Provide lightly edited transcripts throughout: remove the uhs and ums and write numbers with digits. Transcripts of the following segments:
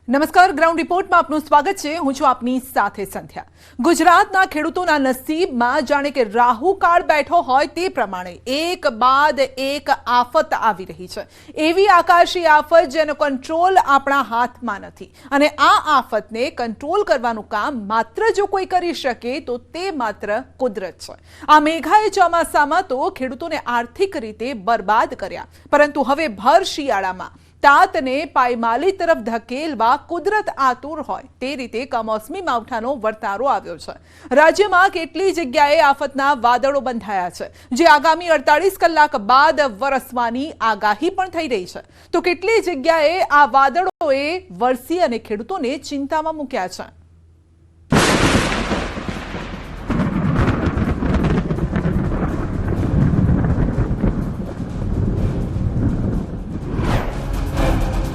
નમસ્કાર, ગ્રાઉન્ડ રિપોર્ટમાં આપનું સ્વાગત છે। હું છું આપની સાથે સંધ્યા। ગુજરાતના ખેડૂતોના નસીબમાં જાણે કે રાહુકાળ બેઠો હોય તે પ્રમાણે એક બાદ એક આફત આવી રહી છે। એવી આકાશી આફત જેનો કંટ્રોલ આપણા હાથમાં નથી અને આ આફતને કંટ્રોલ કરવાનું કામ માત્ર જો કોઈ કરી શકે તો તે માત્ર કુદરત છે। આ મેઘાએ ચોમાસામાં તો ખેડૂતોને આર્થિક રીતે બરબાદ કર્યા, પરંતુ હવે ભર શિયાળામાં તાતને પાયમાલી તરફ ધકેલવા કુદરત આતુર હોય તે રીતે કમોસમી માવઠાનો વર્તારો આવ્યો છે। રાજ્યમાં કેટલી જગ્યાએ આફતના વાદળો બંધાયા છે, જે આગામી 48 કલાક બાદ વરસવાની આગાહી પણ થઈ રહી છે, તો કેટલી જગ્યાએ આ વાદળોએ વરસી અને ખેડૂતોને ચિંતામાં મૂક્યા છે।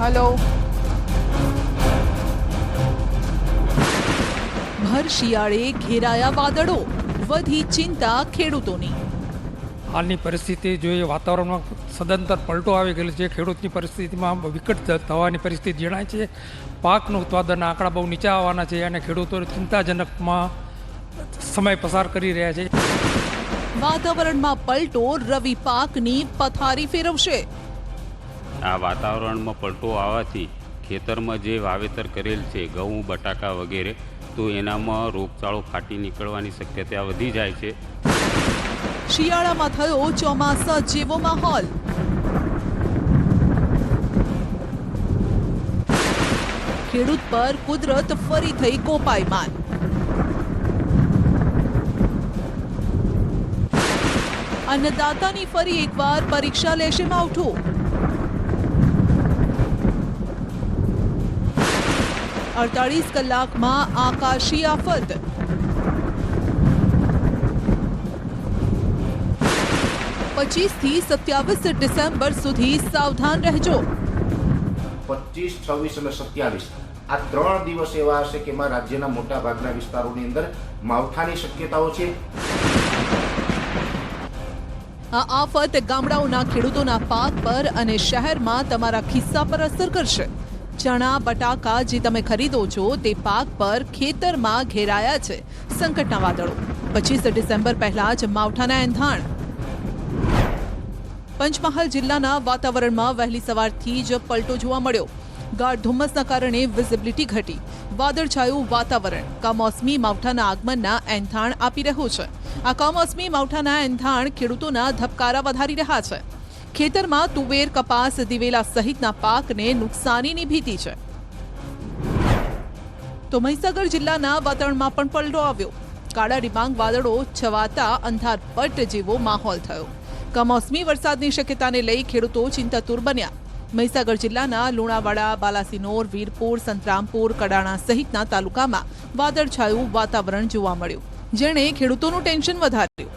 हेलो। भर शियाळे घेराया वादळो, वधी चिंता खेडूतोनी। हालनी परिस्थिति જોઈએ વાતાવરણમાં સદંતર પલટો આવી ગયેલો છે। ખેડૂતની પરિસ્થિતિમાં વિકટ થવાની પરિસ્થિતિ જણાય છે। પાકનું ઉત્પાદન આંકડા બહુ નીચા આવવાના છે અને ખેડૂતો ચિંતાજનકમાં સમય પસાર કરી રહ્યા છે। વાતાવરણમાં પલટો રવિ પાકની પથારી ફેરવશે। આ વાતાવરણમાં પલટો આવવાથી ખેતરમાં જે વાવેતર કરેલ છે ઘઉં, બટાકા વગેરે, તો એનામાં રોગચાળો ફાટી નીકળવાની શક્યતા વધી જાય છે। શિયાળામાં થયો ચોમાસા જેવો માહોલ। ખેડૂત પર કુદરત ફરી થઈ કોપાયમાન। અન્નદાતાની ફરી એકવાર પરીક્ષા લેશે માવઠું। 48 કલાકમાં આકાશી આફત। 25 થી 27 ડિસેમ્બર સુધી સાવધાન રહેજો। 25, 26 અને 27 આ 3 દિવસ એવા હશે કે એમાં રાજ્યના મોટા ભાગના વિસ્તારોની અંદર માવઠાની શક્યતાઓ છે। આ આફત ગામડાઓના ખેડૂતોના પાક પર અને શહેરમાં તમારા ખિસ્સા પર અસર કરશે। ચણા, બટાકા જે તમે ખરીદો છો તે પાક પર ખેતરમાં ઘેરાયા છે સંકટના વાદળો। 25 ડિસેમ્બર પહેલા જ માવઠાના એંધાણ। પંચમહાલ જિલ્લાના વાતાવરણમાં વહેલી સવારથી જ પલટો જોવા મળ્યો। ગાઢ ધુમ્મસના કારણે વિઝિબિલિટી ઘટી, વાદળછાયું વાતાવરણ કમોસમી માવઠાના આગમનના એંધાણ આપી રહ્યું છે। આ કમોસમી માવઠાના એંધાણ ખેડૂતોના ધબકારા વધારી રહ્યા છે। ખેતરમાં તુવેર, કપાસ, દિવેલા સહિતના પાકને નુકસાનીની ભીતિ છે। તો મહીસાગર જિલ્લાના વાતાવરણમાં પણ પલટો આવ્યો। કાળા ડિબાંગ વાદળો છવાતા અંધારપટ જેવો માહોલ થયો। કમોસમી વરસાદની શક્યતાને લઈ ખેડૂતો ચિંતાતુર બન્યા। મહીસાગર જિલ્લાના લુણાવાડા, બાલાસિનોર, વીરપુર, સંતરામપુર, કડાણા સહિતના તાલુકામાં વાદળછાયું વાતાવરણ જોવા મળ્યું, જેણે ખેડૂતોનું ટેન્શન વધાર્યું।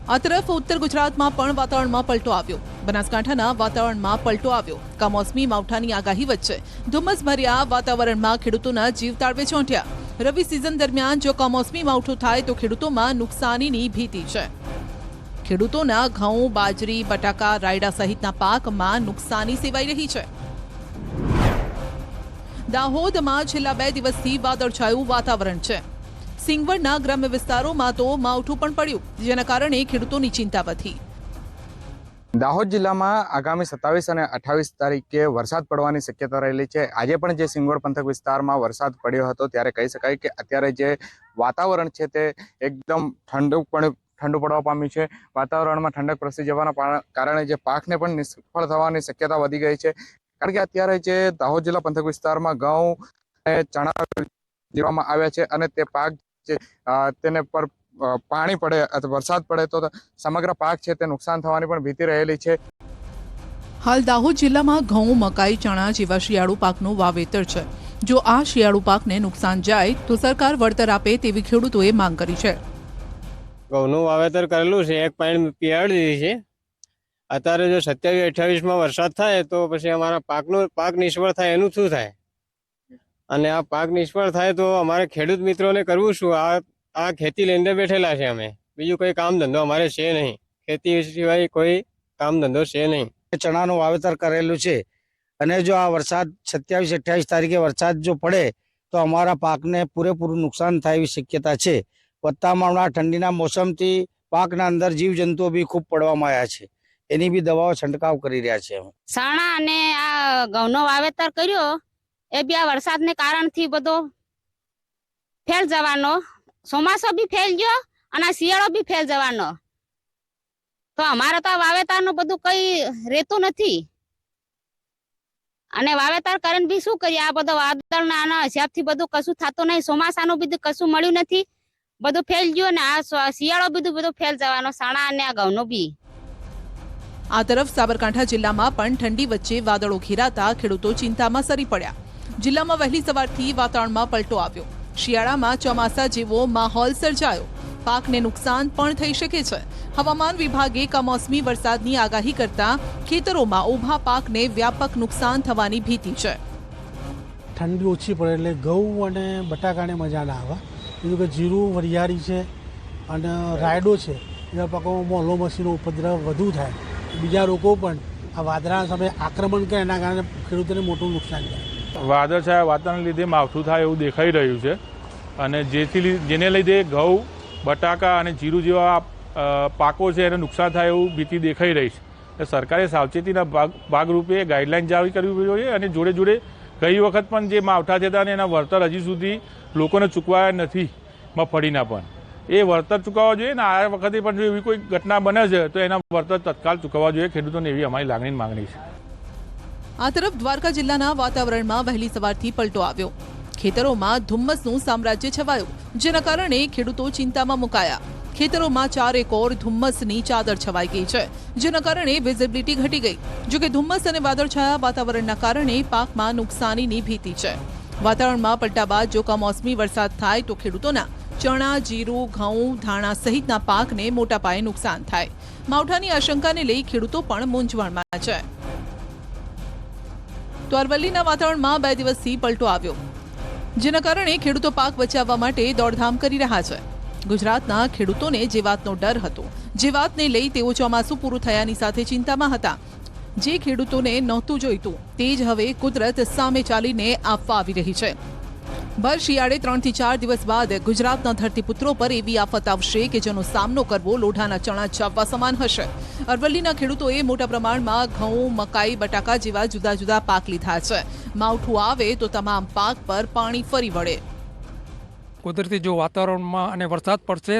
આ તરફ ઉત્તર ગુજરાતમાં પણ વાતાવરણમાં પલટો આવ્યો। બનાસકાંઠાના વાતાવરણમાં પલટો આવ્યો। કમોસમી માવઠાની આગાહી વચ્ચે ધુમ્મસભર્યા વાતાવરણમાં ખેડૂતોના જીવ તાળવે ચોંટ્યા। રવિ સિઝન દરમિયાન જો કમોસમી માવઠું થાય તો ખેડૂતોમાં નુકસાનીની ભીતિ છે। ખેડૂતોના ઘઉં, બાજરી, બટાકા, રાયડા સહિતના પાકમાં નુકસાની સેવાઈ રહી છે। દાહોદમાં છેલ્લા 2 દિવસથી વાદળછાયું વાતાવરણ છે। સિંગવડના ગ્રામ્ય વિસ્તારોમાં તો માવઠું પણ પડ્યું, જેના કારણે ખેડૂતોની ચિંતા વધી। દાહોદ જિલ્લામાં આગામી 27 અને 28 તારીખે વરસાદ પડવાની શક્યતા રહેલી છે। આજે પણ જે સિંગવડ પંથક વિસ્તારમાં વરસાદ પડ્યો હતો ત્યારે કહી શકાય કે અત્યારે જે વાતાવરણ છે તે એકદમ ઠંડુ પડવા પામ્યું છે। વાતાવરણમાં ઠંડક પ્રસરી જવાના કારણે જે પાકને પણ નિષ્ફળ થવાની શક્યતા વધી ગઈ છે, કારણ કે અત્યારે જે દાહોદ જિલ્લા પંથક વિસ્તારમાં ઘઉં અને ચણા દેવામાં આવ્યા છે અને તે પાક તેને પર પાણી પડે અથવા વરસાદ પડે તો સમગ્ર પાક છે તે નુકસાન થવાની પણ ભીતિ રહેલી છે। હાલ દાહોદ જિલ્લામાં ઘઉં, મકાઈ, ચણા જેવા શિયાળુ પાકનું વાવેતર છે। જો આ શિયાળુ પાકને નુકસાન જાય તો સરકાર વળતર આપે તેવી ખેડૂતોએ માંગ કરી છે। ઘઉંનું વાવેતર કરેલું છે, 1 પાણી પીવાડી દીધી છે। અત્યારે જો 27-28માં વરસાદ થાય તો પછી અમારા પાક નિષ્ફળ થાય એનું શું થાય? અને આ પાક નિષ્ફળ થાય તો અમારે ખેડૂત મિત્રોને કરવું શું? આ ખેતી લઈને બેઠેલા છે અમે, બીજું કોઈ કામ ધંધો અમારે છે નહીં। ખેતી સિવાય કોઈ કામ ધંધો છે નહીં। ચણાનું વાવેતર કરેલું છે અને જો આ વરસાદ 27-28 તારીખે વરસાદ જો પડે તો અમારા પાકને પૂરેપૂરું નુકસાન થાય એવી શક્યતા છે. વધતામાં ઠંડીના મોસમથી પાકના અંદર જીવજંતુઓ બી ખૂબ પડવામાં આવ્યા છે. એની બી દવાઓ છંટકાવ કરી રહ્યા છે. સાણા અને આ ઘઉંનો વાવેતર કર્યો એ બી આ વરસાદને કારણથી બધો ફેલ જવાનો, ચોમાસો બી ફેલ ગયો અને શિયાળો બી ફેલ જવાનો. તો અમારે તો આ વાવેતરનું બધું કઈ રહેતું નથી અને વાવેતર કરીને બી શું કરીએ? આ બધો વાદળના આના હિસાબથી બધું કશું થતું નહીં. ચોમાસાનું બીજું કશું મળ્યું નથી, બધું ફેલ ગયું ને આ શિયાળો બધું ફેલ જવાનો, સાણા અને આ ઘઉંનો બી. આ તરફ સાબરકાંઠા જિલ્લામાં પણ ઠંડી વચ્ચે વાદળો ઘેરાતા ખેડૂતો ચિંતામાં સરી પડ્યા. જિલ્લામાં વહેલી સવારથી વાતાવરણમાં પલટો આવ્યો. શિયાળામાં ચોમાસા જેવો માહોલ સર્જાયો. પાકને નુકસાન પણ થઈ શકે છે. હવામાન વિભાગે કમોસમી વરસાદની આગાહી કરતા ખેતરોમાં ઊભા પાકને વ્યાપક નુકસાન થવાની ભીતિ છે. ઠંડી ઓછી પડે એટલે ઘઉં અને બટાકાને મજા ના આવે. બીજું કે જીરું, વરિયાળી છે અને રાયડો છે, એવા પાકોમાં મોલો મસીનો ઉપદ્રવ વધુ થાય. બીજા લોકો પણ આ વાદળાના સામે આક્રમણ કરે, એના કારણે ખેડૂતોને મોટું નુકસાન થાય. વાદળછાયા વાતાવરણ લીધે માવઠું થાય એવું દેખાઈ રહ્યું છે અને જેને લીધે ઘઉં, બટાકા અને જીરું જેવા પાકો છે એને નુકસાન થાય એવું ભીતિ દેખાઈ રહી છે. એટલે સરકારે સાવચેતીના ભાગરૂપે ગાઈડલાઇન જારી કરવી જોઈએ અને જોડે જોડે ગઈ વખત પણ જે માવઠા થતા અને એના વળતર હજી સુધી લોકોને ચૂકવાયા નથી મગફળીના પણ, એ વળતર ચૂકવવા જોઈએ ને આ વખતે પણ જો એવી કોઈ ઘટના બને છે તો એના વળતર તત્કાલ ચૂકવવા જોઈએ ખેડૂતોને, એવી અમારી લાગણીની માંગણી છે. આ તરફ દ્વારકા જિલ્લાના વાતાવરણમાં વહેલી સવારથી પલટો આવ્યો. ખેતરોમાં ધુમ્મસનું સામ્રાજ્ય છવાયું, જેના કારણે ખેડૂતો ચિંતામાં મુકાયા. ખેતરોમાં ચારેકોર ધુમ્મસની ચાદર છવાઈ ગઈ છે, જેના કારણે વિઝિબિલિટી ઘટી ગઈ. જોકે ધુમ્મસ અને વાદળછાયા વાતાવરણના કારણે પાકમાં નુકસાનીની ભીતિ છે. વાતાવરણમાં પલટા બાદ જો કમોસમી વરસાદ થાય તો ખેડૂતોના ચણા, જીરું, ઘઉં, ધાણા સહિતના પાકને મોટા પાયે નુકસાન થાય. માવઠાની આશંકાને લઈ ખેડૂતો પણ મૂંઝવણમાં છે. તો અરવલ્લીના વાતાવરણમાં 2 દિવસથી પલટો આવ્યો, જેના કારણે ખેડૂતો પાક બચાવવા માટે દોડધામ કરી રહ્યા છે. ગુજરાતના ખેડૂતોને જે વાતનો ડર હતો, જે વાતને લઈ તેઓ ચોમાસું પૂરું થયાની સાથે ચિંતામાં હતા, જે ખેડૂતોને નહોતું જોઈતું તે જ હવે કુદરત સામે ચાલીને આપવા આવી રહી છે. ભર શિયાળે 3 થી 4 દિવસ બાદ ગુજરાતના ધરતીપુત્રો પર એવી આફત આવશે કે જેનો સામનો કરવો લોઢાના ચણા ચાવવા સમાન હશે. અરવલ્લીના ખેડૂતોએ મોટા પ્રમાણમાં ઘઉં, મકાઈ, બટાકા જેવા જુદા જુદા પાક લીધા છે. માવઠું આવે તો તમામ પાક પર પાણી ફરી વળે. કુદરતી જો વાતાવરણમાં અને વરસાદ પડશે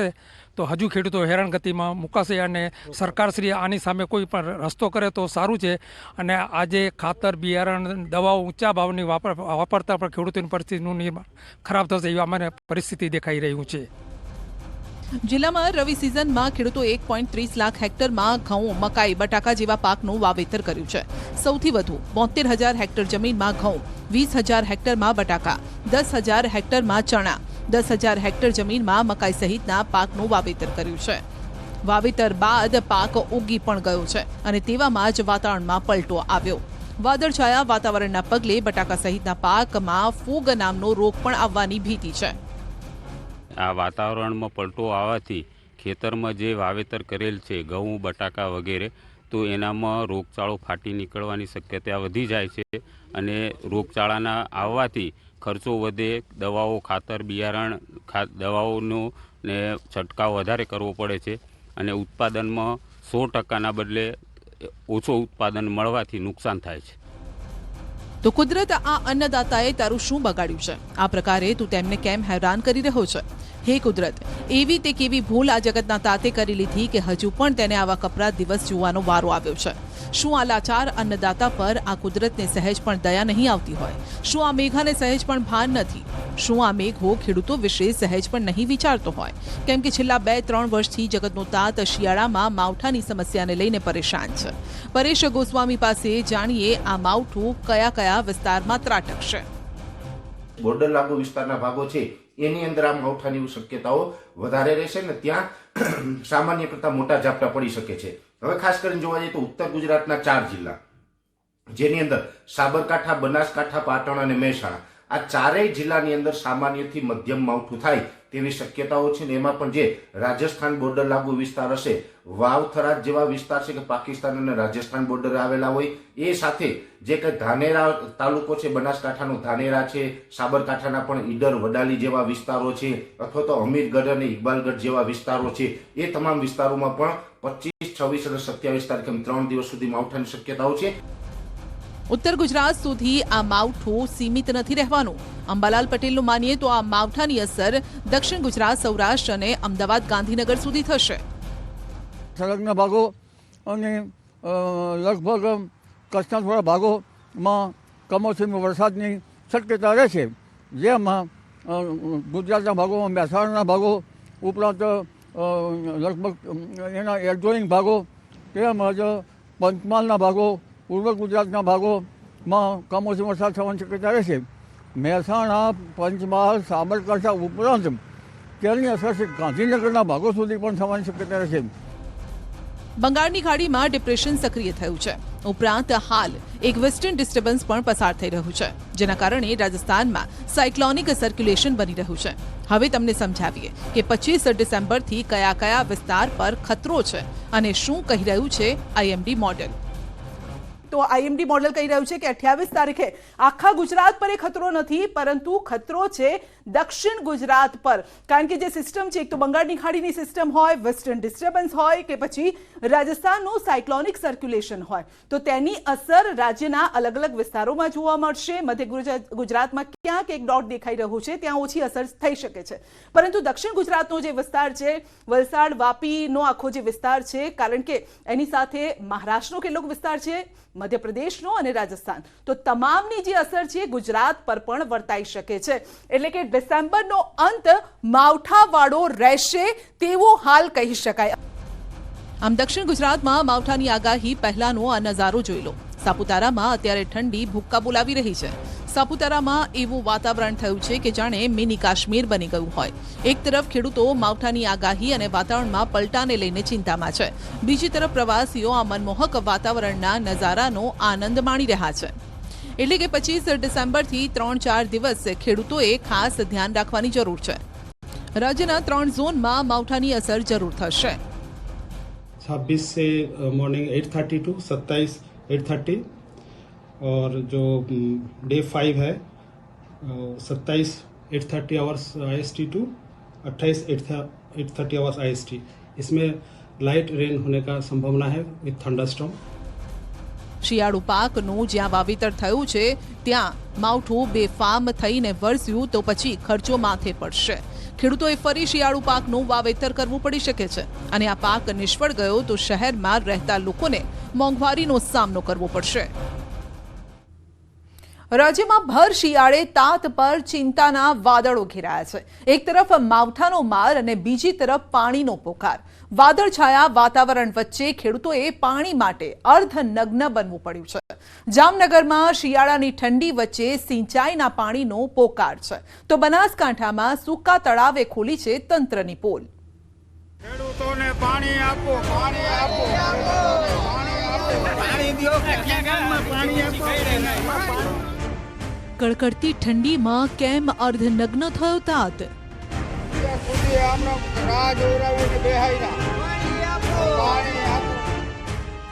તો હજુ ખેડૂતો હેરાનગતિમાં મુકાશે અને સરકારશ્રી આની સામે કોઈ પણ રસ્તો કરે તો સારું છે. અને આજે ખાતર, બિયારણ, દવાઓ ઊંચા ભાવની વાપરતા પણ ખેડૂતોની પરિસ્થિતિનું નિર્માણ ખરાબ થશે એવી અમને પરિસ્થિતિ દેખાઈ રહ્યું છે. જિલ્લામાં રવિ સિઝનમાં ખેડૂતો 1.30 લાખ હેક્ટરમાં ઘઉં, મકાઈ, બટાકા જેવા પાકનું વાવેતર કર્યું છે. સૌથી વધુ 72,000 હેક્ટર જમીનમાં ઘઉં, 20,000 હેક્ટરમાં બટાકા, 10,000 હેક્ટરમાં ચણા, 10,000 હેક્ટર જમીનમાં મકાઈ સહિતના પાકનું વાવેતર કર્યું છે. વાવેતર બાદ પાક ઉગી પણ ગયો છે અને તેવામાં જ વાતાવરણમાં પલટો આવ્યો. વાદળછાયા વાતાવરણના પગલે બટાકા સહિતના પાકમાં ફૂગ નામનો રોગ પણ આવવાની ભીતિ છે. આ વાતાવરણમાં પલટો આવવાથી ખેતરમાં જે વાવેતર કરેલ છે ઘઉં, બટાકા વગેરે, તો એનામાં રોગચાળો ફાટી નીકળવાની શક્યતા વધી જાય છે અને રોગચાળાના આવવાથી ખર્ચો વધે, દવાઓ, ખાતર, બિયારણ, દવાઓનો ને છંટકાવ વધારે કરવો પડે છે અને ઉત્પાદનમાં 100%ના બદલે ઓછો ઉત્પાદન મળવાથી નુકસાન થાય છે. તો કુદરત આ અન્નદાતાએ તારું શું બગાડ્યું છે? આ પ્રકારે તું તેમને કેમ હેરાન કરી રહ્યો છે? હે કુદરત, એવી તે કેવી ભૂલ આ જગતના તાતે કરી લીધી કે હજુ પણ તેને આવા કપરા દિવસ જોવાનો વારો આવ્યો છે? શું આ લાચાર અન્નદાતા પર આ કુદરતને સહેજ પણ દયા નહીં આવતી હોય? શું આ મેઘાને સહેજ પણ ભાન નથી? શું આ મેઘો ખેડૂતો વિશે સહેજ પણ નહીં વિચારતો હોય? કેમ કે છેલ્લા 2-3 વર્ષથી જગતનો તાત શિયાળામાં માવઠાની સમસ્યાને લઈને પરેશાન છે. પરેશ ગોસ્વામી પાસે જાણીએ આ માવઠું કયા કયા વિસ્તારમાં ત્રાટકશે. બોર્ડર લાગુ વિસ્તારના ભાગો છે એની અંદર આ માવઠાની શક્યતાઓ વધારે રહેશે ને ત્યાં સામાન્ય કરતાં મોટા ઝાપટા પડી શકે છે. હવે ખાસ કરીને જોવા જઈએ તો ઉત્તર ગુજરાતના 4 જિલ્લા, જેની અંદર સાબરકાંઠા, બનાસકાંઠા, પાટણ અને મહેસાણા, આ ચારેય જિલ્લાની અંદર સામાન્યથી મધ્યમ માવઠું થાય તેવી શક્યતાઓ છે ને એમાં પણ જે રાજસ્થાન બોર્ડર લાગુ વિસ્તાર હશે, વાવ થરાદ જેવા વિસ્તાર છે કે પાકિસ્તાન અને રાજસ્થાન બોર્ડરે આવેલા હોય, એ સાથે જે કંઈ ધાનેરા તાલુકો છે, બનાસકાંઠાનો ધાનેરા છે, સાબરકાંઠાના પણ ઈડર વડાલી જેવા વિસ્તારો છે, અથવા તો અમીરગઢ અને ઇકબાલગઢ જેવા વિસ્તારો છે, એ તમામ વિસ્તારોમાં પણ 25, 26 અને 27 તારીખ એમ 3 દિવસ સુધી માવઠાની શક્યતાઓ છે. ઉત્તર ગુજરાત સુધી આ માવઠું સીમિત નથી રહેવાનું. અંબાલાલ પટેલનું માનીએ તો આ માવઠાની અસર દક્ષિણ ગુજરાત, સૌરાષ્ટ્ર અને અમદાવાદ, ગાંધીનગર સુધી થશે. સડકના ભાગો અને લગભગ કચ્છના થોડા ભાગોમાં કમોસમી વરસાદની શક્યતા રહેશે, જેમાં ગુજરાતના ભાગોમાં મહેસાણાના ભાગો ઉપરાંત લગભગ એના એડજોઇનિંગ ભાગો તેમજ પંચમહાલના ભાગો, પૂર્વ ગુજરાતના ભાગોમાં કમોસમી વરસાદ થવાની શક્યતા રહેશે. મહેસાણા, પંચમહાલ, સાબરકાંઠા ઉપરાંત તેની અસર ગાંધીનગરના ભાગો સુધી પણ થવાની શક્યતા રહેશે. બંગાળની ખાડીમાં ડિપ્રેશન સક્રિય થયું છે. ઉપરાંત હાલ એક વેસ્ટર્ન ડિસ્ટર્બન્સ પણ પસાર થઈ રહ્યું છે, જેના કારણે રાજસ્થાનમાં સાયક્લોનિક સર્ક્યુલેશન બની રહ્યું છે. હવે તમને સમજાવીએ કે 25 ડિસેમ્બરથી કયા કયા વિસ્તાર પર ખતરો છે અને શું કહી રહ્યું છે આઈએમડી મોડેલ. તો આઈએમડી મોડેલ કહી રહ્યું છે કે 28 તારીખે આખા ગુજરાત પર એ ખતરો નથી, પરંતુ ખતરો છે દક્ષિણ ગુજરાત પર. કારણ કે જે સિસ્ટમ છે, એક તો બંગાળની ખાડીની સિસ્ટમ હોય, વેસ્ટર્ન ડિસ્ટર્બન્સ હોય કે પછી રાજસ્થાનનું સાયક્લોનિક સર્ક્યુલેશન હોય, તો તેની અસર રાજ્યના અલગ અલગ વિસ્તારોમાં જોવા મળશે. મધ્ય ગુજરાતમાં ક્યાંક એક ડોટ દેખાઈ રહ્યું છે, ત્યાં ઓછી અસર થઈ શકે છે, પરંતુ દક્ષિણ ગુજરાતનો જે વિસ્તાર છે, વલસાડ, વાપીનો આખો જે વિસ્તાર છે, કારણ કે એની સાથે મહારાષ્ટ્રનો કેટલોક વિસ્તાર છે, મધ્યપ્રદેશનો અને રાજસ્થાન, તો તમામની જે અસર છે ગુજરાત પર પણ વર્તાઈ શકે છે. એટલે કે ડિસેમ્બરનો અંત માવઠાવાળો રહેશે તેવું હાલ કહી શકાય. આમ દક્ષિણ ગુજરાતમાં માવઠાની આગાહી પહેલાનો આ નજારો જોઈ લો. સાપુતારામાં અત્યારે ઠંડી ભૂક્કા બોલાવી રહી છે. સાપુતારામાં એવું વાતાવરણ થયું છે કે જાણે મિની કાશ્મીર બની ગયું હોય. એક તરફ ખેડૂતો માવઠાની આગાહી અને વાતાવરણમાં પલટાને લઈને ચિંતામાં છે, બીજી તરફ પ્રવાસીઓ આ મનમોહક વાતાવરણના નજારાનો આનંદ માણી રહ્યા છે. એટલે કે 25 ડિસેમ્બરથી 3-4 દિવસ ખેડૂતોએ ખાસ ધ્યાન રાખવાની જરૂર છે. રાજ્યના 3 ઝોનમાં માવઠાની અસર જરૂર થશે. 26 से मॉर्निंग 8:30 टू 27 8:30 और जो डे 5 है 27 8:30 hours IST to 28 8:30 hours IST, इसमें लाइट रेन होने का संभावना है विथ थंडरस्टॉर्म. શિયાળુ પાકનું જ્યાં વાવેતર થયું છે ત્યાં માવઠું બેફામ થઈને વરસ્યું તો પછી ખર્ચો માથે પડશે. ખેડૂતોએ ફરી શિયાળુ પાકનું વાવેતર કરવું પડી શકે છે અને આ પાક નિષ્ફળ ગયો તો શહેરમાં રહેતા લોકોને મોંઘવારીનો સામનો કરવો પડશે. રાજ્યમાં ભર શિયાળે તાત પર ચિંતાના વાદળો ઘેરાયા છે. એક તરફ માવઠાનો માર અને બીજી તરફ પાણીનો પોકાર. વાદળછાયા વાતાવરણ વચ્ચે ખેડૂતોએ પાણી માટે અર્ધનગ્ન બનવું પડ્યું છે. જામનગરમાં શિયાળાની ઠંડી વચ્ચે સિંચાઈના પાણીનો પોકાર છે, તો બનાસકાંઠામાં સૂકા તળાવે ખોલી છે તંત્રની પોલ. ખેડૂતોને પાણી આપો, પાણી આપો, પાણી દો, પાણી આપો. કડકડતી ઠંડીમાં કેમ અર્ધનગ્ન થયો તાત?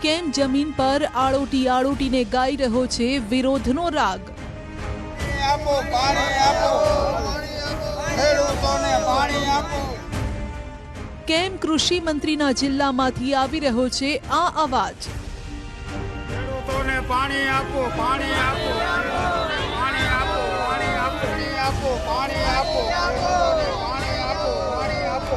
કેમ જમીન પર આળોટી આળોટીને ગાઈ રહ્યો છે વિરોધનો રાગ? કેમ કૃષિ મંત્રીના જિલ્લામાંથી આવી રહ્યો છે આ અવાજ? ખેડૂતોને પાણી આપો, પાણી આપો, પાણી આપો, પાણી આપો, પાણી આપો, પાણી આપો, પાણી આપો.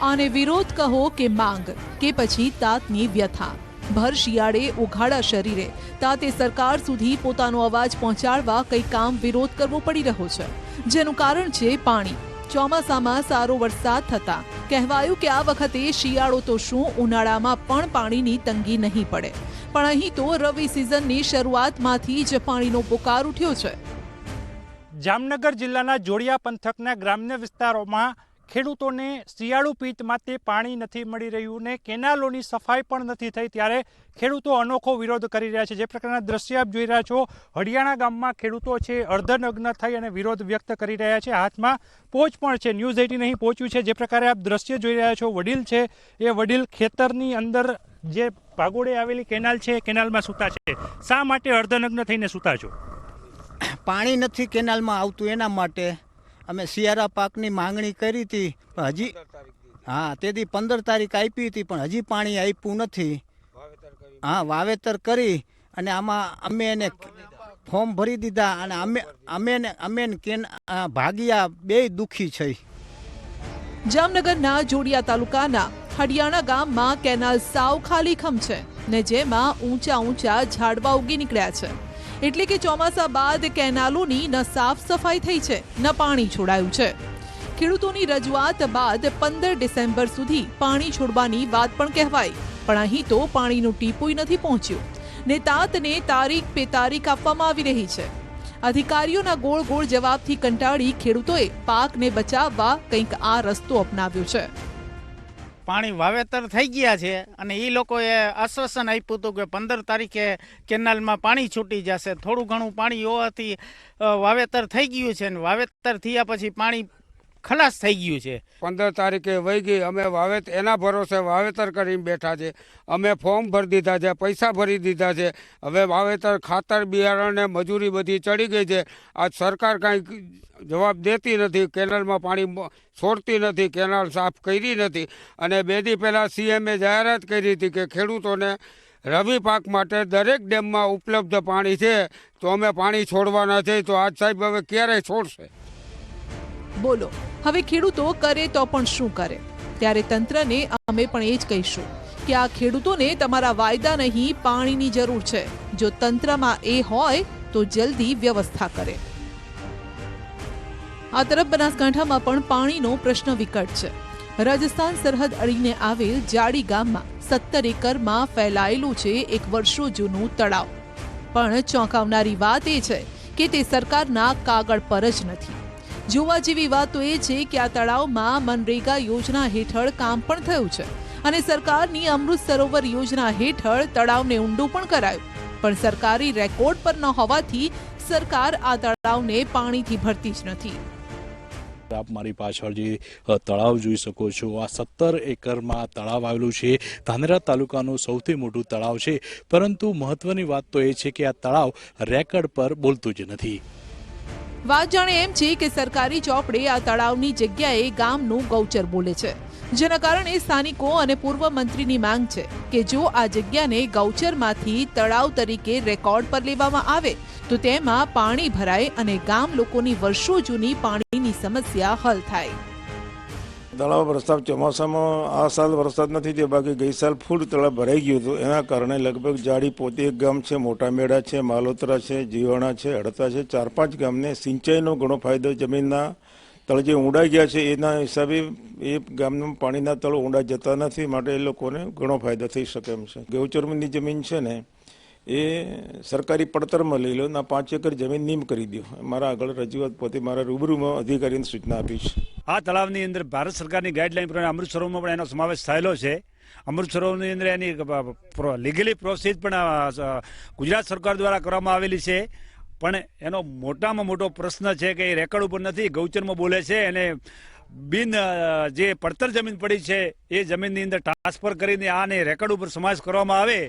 આને વિરોધ કહો કે માંગ કે પછી તાતની વ્યથા. ભર શિયાળે ઉઘાડા શરીરે તાતે સરકાર સુધી પોતાનો અવાજ પહોંચાડવા કંઈ કામ વિરોધ કરવો પડી રહ્યો છે, જેનું કારણ છે પાણી. ચોમાસામાં સારો વરસાદ થતા કહેવાયું કે આ વખતે શિયાળો તો શું, ઉનાળામાં પણ પાણીની તંગી નહીં પડે. પણ અહીં તો રવિ સિઝનની શરૂઆતમાંથી જ પાણીનો પોકાર ઉઠ્યો છે. જામનગર જિલ્લાના જોડિયા પંથકના ગ્રામ્ય વિસ્તારોમાં ખેડૂતોને શિયાળુ પિત્ત માટે પાણી નથી મળી રહ્યું ને કેનાલોની સફાઈ પણ નથી થઈ, ત્યારે ખેડૂતો અનોખો વિરોધ કરી રહ્યા છે. જે પ્રકારના દ્રશ્ય આપ જોઈ રહ્યા છો, હડિયાણા ગામમાં ખેડૂતો છે અર્ધનગ્ન થઈ અને વિરોધ વ્યક્ત કરી રહ્યા છે. હાથમાં પોચ પણ છે. ન્યૂઝ 18 અહીં પહોંચ્યું છે. જે પ્રકારે આપ દ્રશ્ય જોઈ રહ્યા છો, વડીલ છે એ વડીલ ખેતરની અંદર જે ભાગોળે આવેલી કેનાલ છે કેનાલમાં સૂતા છે. શા માટે અર્ધનગ્ન થઈને સૂતા છો? પાણી નથી કેનાલમાં આવતું, એના માટે અમે શિયાળા પાકની માંગણી કરી હતી, પણ હજી તેથી 15 તારીખ આપી હતી, પણ હજી પાણી આપ્યું નથી. વાવેતર કરી અને આમાં અમે એને ફોર્મ ભરી દીધા અને અમે ભાગ્યા બે દુઃખી છે. જામનગરના જોડિયા તાલુકાના હડિયાણા ગામમાં કેનાલ સાવ ખાલીખમ છે ને જેમાં ઊંચા ઊંચા ઝાડવા ઉગી નીકળ્યા છે. એટલે કે ચોમાસા બાદ કેનાલોની ન સાફ સફાઈ થઈ છે ન પાણી છોડાયું છે. ખેડૂતોની રજૂઆત બાદ 15 ડિસેમ્બર સુધી પાણી છોડવાની વાત પણ કહેવાઈ, પણ અહીં તો પાણીનું ટીપુય નથી પહોંચ્યું ને તાતને તારીખ પે તારીખ આપવામાં આવી રહી છે. અધિકારીઓના ગોળ ગોળ જવાબથી કંટાળી ખેડૂતોએ પાકને બચાવવા કંઈક આ રસ્તો અપનાવ્યો છે. પાણી વાવેતર થઈ ગયા છે અને એ લોકોએ આશ્વાસન આપ્યું હતું કે 15 તારીખે કેનાલમાં પાણી છૂટી જશે. થોડું ઘણું પાણી હોવાથી વાવેતર થઈ ગયું છે અને વાવેતર થયા પછી પાણી ખલાસ થઈ ગયું છે. 15 તારીખે વહી ગઈ, અમે એના ભરોસે વાવેતર કરીને બેઠા છે. અમે ફોર્મ ભરી દીધા છે, પૈસા ભરી દીધા છે. હવે વાવેતર, ખાતર, બિયારણ ને મજૂરી બધી ચડી ગઈ છે. આ સરકાર કાંઈ જવાબ દેતી નથી, કેનાલમાં પાણી છોડતી નથી, કેનાલ સાફ કરી નથી. અને 2 દી પહેલાં CMએ જાહેરાત કરી હતી કે ખેડૂતોને રવિ પાક માટે દરેક ડેમમાં ઉપલબ્ધ પાણી છે, તો અમે પાણી છોડવાના છે. તો આજ સાહેબ હવે ક્યારે છોડશે? બોલો, હવે ખેડૂતો કરે તો પણ શું કરે? ત્યારે તંત્રને અમે પણ એ જ કહીશું કે આ ખેડૂતોને તમારા વાયદા નહીં, પાણીની જરૂર છે. જો તંત્રમાં એ હોય તો જલ્દી વ્યવસ્થા કરે. આ તરફ બનાસકાંઠામાં પણ પાણીનો પ્રશ્ન વિકટ છે. રાજસ્થાન સરહદ અડીને આવેલ જાડી ગામમાં 17 એકરમાં ફેલાયેલું છે એક વર્ષો જૂનું તળાવ. પણ ચોંકાવનારી વાત એ છે કે તે સરકારના કાગળ પર જ નથી. જોવા જેવી વાત તો એ છે કે આ તળાવમાં મનરેગા યોજના હેઠળ કામ પણ થયું છે અને સરકારની અમૃત સરોવર યોજના હેઠળ તળાવને ઊંડું પણ કરાયું, પણ સરકારી રેકોર્ડ પર ન હોવાથી સરકાર આ તળાવને પાણીથી ભરતી જ નથી. આપ મારી પાછળ જે તળાવ જોઈ શકો છો, આ 17 એકરમાં તળાવ આવેલું છે. ધાનેરા તાલુકાનું સૌથી મોટું તળાવ છે, પરંતુ મહત્વની વાત તો એ છે કે આ તળાવ રેકર્ડ પર બોલતું જ નથી. વાત જાણે એમ છે કે સરકારી ચોપડે આ તળાવની જગ્યાએ ગામનું ગૌચર બોલે છે, જેના કારણે સ્થાનિકો અને પૂર્વ મંત્રીની માંગ છે કે જો આ જગ્યાને ગૌચરમાંથી તળાવ તરીકે રેકોર્ડ પર લેવામાં આવે તો તેમાં પાણી ભરાય અને ગામ લોકોની વર્ષો જૂની પાણીની સમસ્યા હલ થાય. તળાવ વરસાદ ચોમાસામાં આ સાલ વરસાદ નથી થયો, બાકી ગઈ સાલ ફૂલ તળાવ ભરાઈ ગયું હતું. એના કારણે લગભગ જાડી પોતે એક ગામ છે, મોટા મેળા છે, માલોતરા છે, જીવાણા છે, હડતા છે, 4-5 ગામને સિંચાઈનો ઘણો ફાયદો. જમીનના તળ જે ઊંડાઈ ગયા છે એના હિસાબે એ ગામનું પાણીના તળ ઊંડા જતા નથી, માટે એ લોકોને ઘણો ફાયદો થઈ શકે એમ છે. ગૌચરની જમીન છે ને એ સરકારી પડતરમાં લઈ લો, ના 5 એકર જમીન નીમ કરી દો. મારા આગળ રજૂઆત પોતે મારા રૂબરૂમાં અધિકારીને સૂચના આપી છે. આ તળાવની અંદર ભારત સરકારની ગાઈડલાઈન પ્રમાણે અમૃત સરોવરમાં પણ એનો સમાવેશ થયેલો છે. અમૃત સરોવરની અંદર એની લીગલી પ્રોસેસ પણ ગુજરાત સરકાર દ્વારા કરવામાં આવેલી છે. પણ એનો મોટામાં મોટો પ્રશ્ન છે કે એ રેકર્ડ ઉપર નથી, ગૌચરમાં બોલે છે. અને બિન જે પડતર જમીન પડી છે એ જમીનની અંદર ટ્રાન્સફર કરીને આને રેકર્ડ ઉપર સમાવેશ કરવામાં આવે.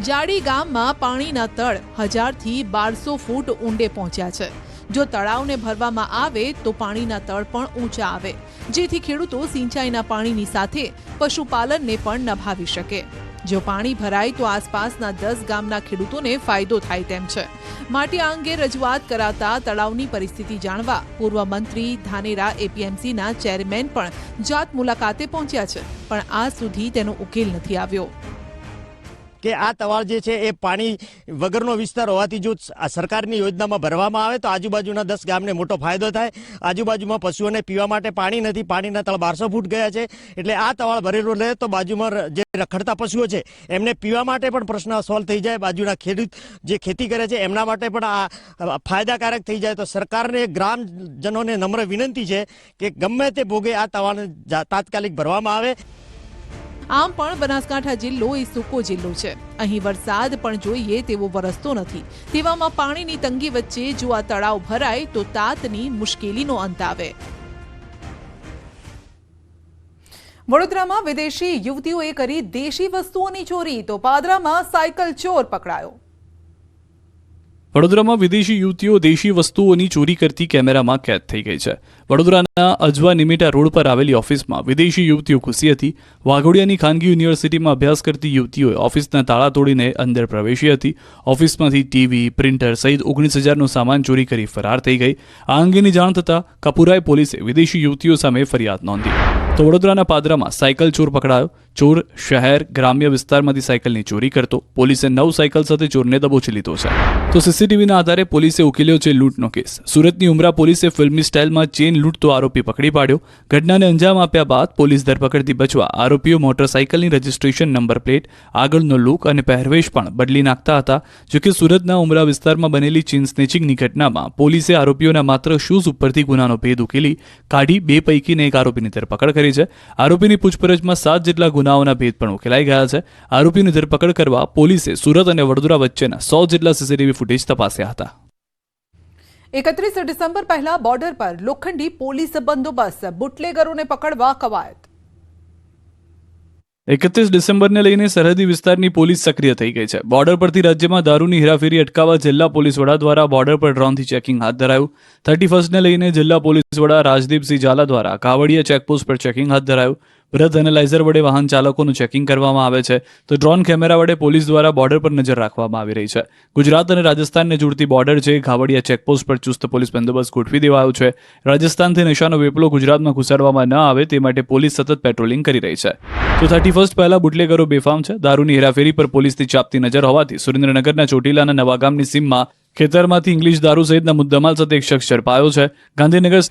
જાડી ગામમાં પાણીના તળ 1000 થી 1200 ફૂટ ઊંડે પહોંચ્યા છે. જો તળાવને ભરવામાં આવે તો પાણીના તળ પણ ઊંચા આવે, જેથી ખેડૂતો સિંચાઈના પાણીની સાથે પશુપાલનને પણ નભાવી શકે. જો પાણી ભરાય તો આસપાસના 10 ગામના ખેડૂતોને ફાયદો થાય તેમ છે. માટે આ અંગે રજૂઆત કરાતા તળાવની પરિસ્થિતિ જાણવા પૂર્વ મંત્રી, ધાનેરા APMCના ચેરમેન પણ જાત મુલાકાતે પહોંચ્યા છે, પણ આજ સુધી તેનો ઉકેલ નથી આવ્યો. કે આ તળાવ જે છે એ પાણી વગરનો વિસ્તાર હોવાથી જો સરકારની યોજનામાં ભરવામાં આવે તો આજુબાજુના 10 ગામને મોટો ફાયદો થાય. આજુબાજુમાં પશુઓને પીવા માટે પાણી નથી, પાણીના તળ 1200 ફૂટ ગયા છે. એટલે આ તળાવ ભરેલું રહે તો બાજુમાં જે રખડતા પશુઓ છે એમને પીવા માટે પણ પ્રશ્ન સોલ્વ થઈ જાય. બાજુના ખેડૂત જે ખેતી કરે છે એમના માટે પણ આ ફાયદાકારક થઈ જાય. તો સરકારને ગ્રામજનોને નમ્ર વિનંતી છે કે ગમે તે ભોગે આ તળાવને તાત્કાલિક ભરવામાં આવે. આમ પણ બનાસકાંઠા જિલ્લો એ સૂકો જિલ્લો છે. અહીં વરસાદ પણ જોઈએ તેવો વરસતો નથી. તેવામાં પાણીની તંગી વચ્ચે જો આ તળાવ ભરાય તો તાતની મુશ્કેલીનો અંત આવે. વડોદરામાં વિદેશી યુવતીઓએ કરી દેશી વસ્તુઓની ચોરી, તો પાદરામાં સાયકલ ચોર પકડાયો. વડોદરામાં વિદેશી યુવતીઓ દેશી વસ્તુઓની ચોરી કરતી કેમેરામાં કેદ થઈ ગઈ છે. વડોદરાના અજવા નિમેટા રોડ પર આવેલી ઓફિસમાં વિદેશી યુવતીઓ ઘૂસી હતી. વાઘોડિયાની ખાનગી યુનિવર્સિટીમાં અભ્યાસ કરતી યુવતીઓએ ઓફિસના તાળા તોડીને અંદર પ્રવેશી હતી. ઓફિસમાંથી ટીવી, પ્રિન્ટર સહિત 19,000નો સામાન ચોરી કરી ફરાર થઈ ગઈ. આ અંગેની જાણ થતાં કપુરાય પોલીસે વિદેશી યુવતીઓ સામે ફરિયાદ નોંધી. તો વડોદરાના પાદરામાં સાયકલ ચોર પકડાયો. ચોર શહેર ગ્રામ્ય વિસ્તારમાંથી સાયકલની ચોરી કરતો. પોલીસે 9 સાયકલ સાથે ચોરને દબોચી લીધો છે. તો સીસીટીવીના આધારે પોલીસે ઉકેલ્યો છે લૂંટનો કેસ. સુરતની ઉમરા પોલીસે ફિલ્મી સ્ટાઇલમાં ચેન લૂંટતો આરોપી પકડી પાડ્યો. ઘટનાને અંજામ આપ્યા બાદ પોલીસ ધરપકડથી બચવા આરોપીઓ મોટરસાયકલની રજીસ્ટ્રેશન નંબર પ્લેટ, આગળનો લુક અને પહેરવેશ પણ બદલી નાખતા હતા. જોકે સુરતના ઉમરા વિસ્તારમાં બનેલી ચેન સ્નેચિંગની ઘટનામાં પોલીસે આરોપીઓના માત્ર શૂઝ ઉપરથી ગુનાનો ભેદ ઉકેલી કાઢી 2 પૈકીને એક આરોપીની ધરપકડ કરી છે. આરોપીની પૂછપરછમાં 7 જેટલા ગુનાઓના ભેદ પણ ઉકેલાઈ ગયા છે. આરોપીની ધરપકડ કરવા પોલીસે સુરત અને વડોદરા વચ્ચેના 100 જેટલા સીસીટીવી ફૂટેજ તપાસ્યા હતા. 31 ડિસેમ્બર પહેલા બોર્ડર પર લોખંડી પોલીસ બંદોબસ્ત, બુટલેગરોને પકડવા કવાયત. 31 ડિસેમ્બરને લઈને સરહદી વિસ્તારની પોલીસ સક્રિય થઈ ગઈ છે. બોર્ડર પરથી રાજ્યમાં દારૂની હેરાફેરી અટકાવવા જિલ્લા પોલીસ વડા દ્વારા બોર્ડર પર ડ્રોનથી ચેકિંગ હાથ ધરાયું. 31ને લઈને જિલ્લા પોલીસ વડા રાજદીપસિંહ ઝાલા દ્વારા કાવડિયા ચેકપોસ્ટ પર ચેકિંગ હાથ ધરાયું. બ્રથ એનાલાઇઝર વડે વાહન ચાલકોનું ચેકિંગ કરવામાં આવે છે, તો ડ્રોન કેમેરા વડે પોલીસ દ્વારા બોર્ડર પર નજર રાખવામાં આવી રહી છે. ગુજરાત અને રાજસ્થાનને જોડતી બોર્ડર છે ઘાવડિયા ચેકપોસ્ટ પર ચુસ્ત પોલીસ બંદોબસ્ત ગોઠવી દેવાયો છે. રાજસ્થાનથી નશાનો વેપલો ગુજરાતમાં ઘુસાડવામાં ન આવે તે માટે પોલીસ સતત પેટ્રોલિંગ કરી રહી છે. તો 31 પહેલા બુટલેગરો બેફામ છે. દારૂની હેરાફેરી પર પોલીસની ચાપતી નજર હોવાથી સુરેન્દ્રનગરના ચોટીલાના નવાગામની સીમમાં ખેતરમાંથી ઇંગ્લિશ દારૂ સહિતના મુદ્દામાલ સાથે એક શખ્સ ઝડપાયો છે. ગાંધીનગર